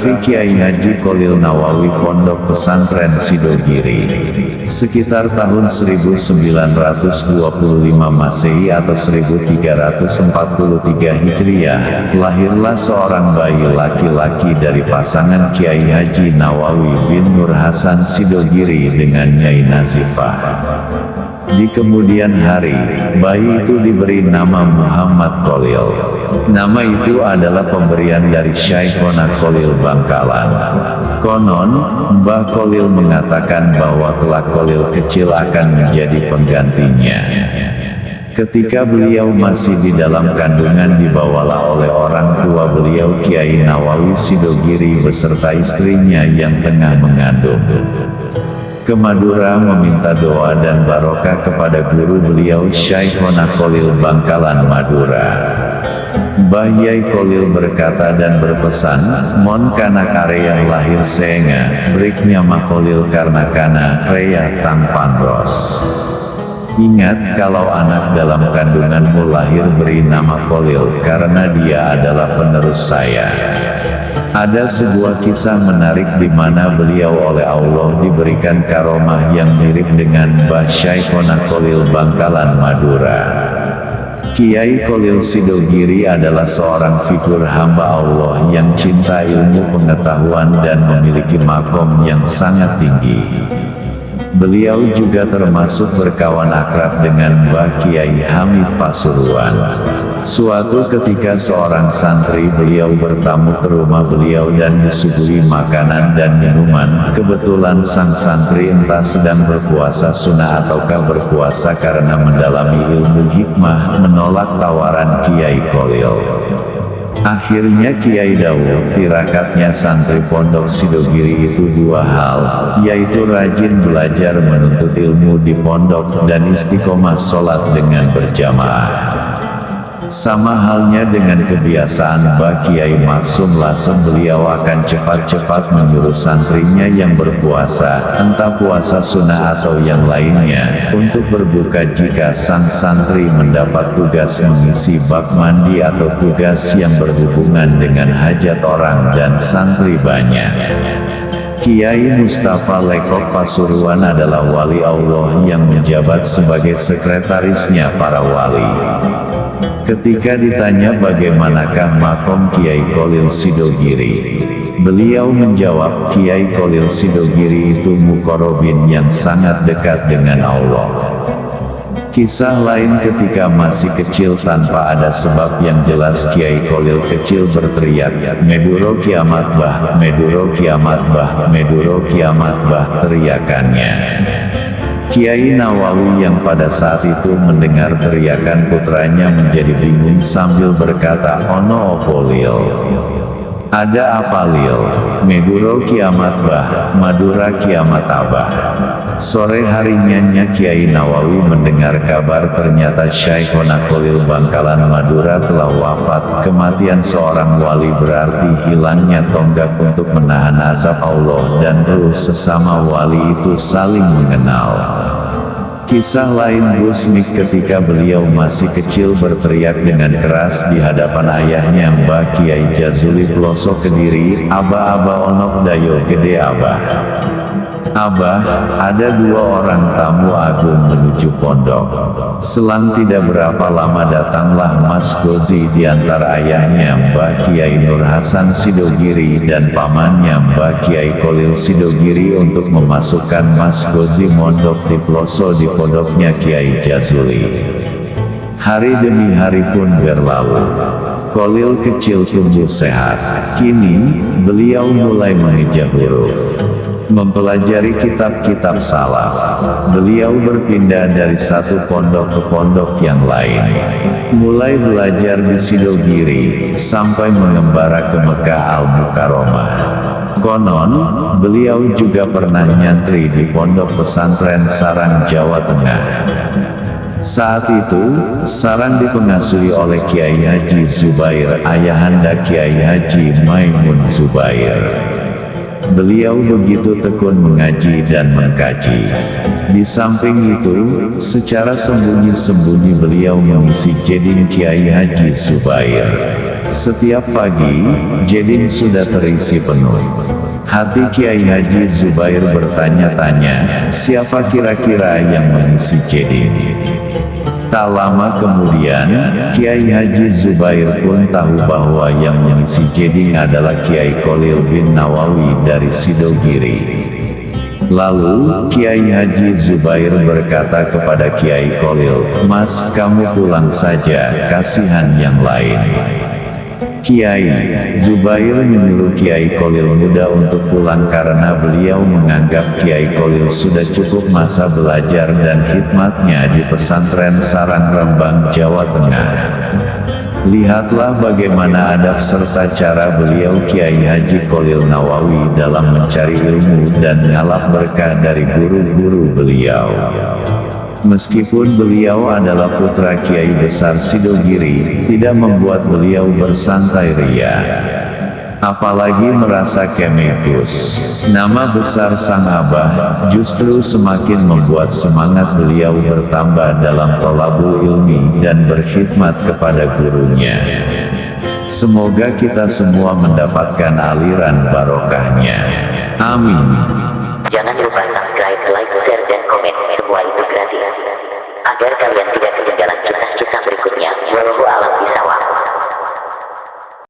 Biografi Kiai Haji Cholil Nawawi Pondok Pesantren Sidogiri. Sekitar tahun 1925 Masehi atau 1343 Hijriah, lahirlah seorang bayi laki-laki dari pasangan Kiai Haji Nawawi bin Nur Hasan Sidogiri dengan Nyai Nazifah. Di kemudian hari, bayi itu diberi nama Muhammad Cholil. Nama itu adalah pemberian dari Syekhona Cholil Bangkalan. Konon, Mbah Cholil mengatakan bahwa kelak Cholil kecil akan menjadi penggantinya. Ketika beliau masih di dalam kandungan, dibawalah oleh orang tua beliau Kiai Nawawi Sidogiri beserta istrinya yang tengah mengandung ke Madura meminta doa dan barokah kepada guru beliau Syekhona Cholil Bangkalan Madura. Mbah Yai Cholil berkata dan berpesan, "Mon kana karya lahir seenga, briknya mah Cholil karena kana rea tampan ros." Ingat, kalau anak dalam kandunganmu lahir beri nama Cholil karena dia adalah penerus saya. Ada sebuah kisah menarik di mana beliau oleh Allah diberikan karomah yang mirip dengan Mbah Syekhona Cholil Bangkalan Madura. Kiai Cholil Sidogiri adalah seorang figur hamba Allah yang cinta ilmu pengetahuan dan memiliki makom yang sangat tinggi. Beliau juga termasuk berkawan akrab dengan Mbah Kiai Hamid Pasuruan. Suatu ketika seorang santri beliau bertamu ke rumah beliau dan disuguhi makanan dan minuman. Kebetulan sang santri entah sedang berpuasa sunnah ataukah berpuasa karena mendalami ilmu hikmah, menolak tawaran Kiai Cholil. Akhirnya Kiai Dawud tirakatnya santri pondok Sidogiri itu dua hal, yaitu rajin belajar menuntut ilmu di pondok dan istiqomah sholat dengan berjamaah. Sama halnya dengan kebiasaan Mbah Kiai Maksum Lasem, beliau akan cepat-cepat menyuruh santrinya yang berpuasa, entah puasa sunnah atau yang lainnya, untuk berbuka jika sang santri mendapat tugas mengisi bak mandi atau tugas yang berhubungan dengan hajat orang dan santri banyak. Kiai Mustafa Lekok Pasuruan adalah wali Allah yang menjabat sebagai sekretarisnya para wali. Ketika ditanya bagaimanakah makom Kiai Cholil Sidogiri, beliau menjawab, Kiai Cholil Sidogiri itu muqarrabin yang sangat dekat dengan Allah. Kisah lain ketika masih kecil tanpa ada sebab yang jelas Kiai Cholil kecil berteriak, "Meduro kiamat bah, Meduro kiamat bah, Meduro kiamat bah." Teriakannya. Kiai Nawawi yang pada saat itu mendengar teriakan putranya menjadi bingung sambil berkata, "Ono opo Lil? Ada apa Lil? Meduro kiamat bah, Madura kiamat abah." Sore harinya Kiai Nawawi mendengar kabar ternyata Syekhona Cholil Bangkalan Madura telah wafat. Kematian seorang wali berarti hilangnya tonggak untuk menahan azab Allah dan ruh sesama wali itu saling mengenal. Kisah lain Gusmik ketika beliau masih kecil berteriak dengan keras di hadapan ayahnya Mbah Kiai Jazuli pelosok Kediri, "Aba-aba onok dayo gede abah. Abah, ada dua orang tamu agung menuju pondok." Selang tidak berapa lama datanglah Mas Gozi di antara ayahnya Mbah Kiai Nur Hasan Sidogiri dan pamannya Mbah Kiai Cholil Sidogiri untuk memasukkan Mas Gozi mondok di pelosok di pondoknya Kiai Jazuli. Hari demi hari pun berlalu. Cholil kecil tumbuh sehat. Kini, beliau mulai mengeja huruf, mempelajari kitab-kitab salaf. Beliau berpindah dari satu pondok ke pondok yang lain. Mulai belajar di Sidogiri, sampai mengembara ke Mekah Al-Mukarramah. Konon, beliau juga pernah nyantri di pondok pesantren Sarang, Jawa Tengah. Saat itu, Sarang dipengasuhi oleh Kiai Haji Zubair, ayahanda Kiai Haji Maimun Zubair. Beliau begitu tekun mengaji dan mengkaji. Di samping itu, secara sembunyi-sembunyi beliau mengisi jeding Kiai Haji Zubair. Setiap pagi, jeding sudah terisi penuh. Hati Kiai Haji Zubair bertanya-tanya, siapa kira-kira yang mengisi jeding? Tak lama kemudian, Kiai Haji Zubair pun tahu bahwa yang mengisi jeding adalah Kiai Kholil bin Nawawi dari Sidogiri. Lalu, Kiai Haji Zubair berkata kepada Kiai Kholil, "Mas, kamu pulang saja, kasihan yang lain." Kiai Zubair menyuruh Kiai Kholil muda untuk pulang karena beliau menganggap Kiai Kholil sudah cukup masa belajar dan khidmatnya di pesantren Sarang Rembang, Jawa Tengah. Lihatlah bagaimana adab serta cara beliau Kiai Haji Kholil Nawawi dalam mencari ilmu dan ngalap berkah dari guru-guru beliau. Meskipun beliau adalah putra Kiai Besar Sidogiri, tidak membuat beliau bersantai ria. Apalagi merasa kemekus. Nama besar sang abah, justru semakin membuat semangat beliau bertambah dalam thalabul ilmi dan berkhidmat kepada gurunya. Semoga kita semua mendapatkan aliran barokahnya. Amin. Jangan lupa subscribe, like, share, dan komen. Semua itu gratis. Agar kalian tidak ketinggalan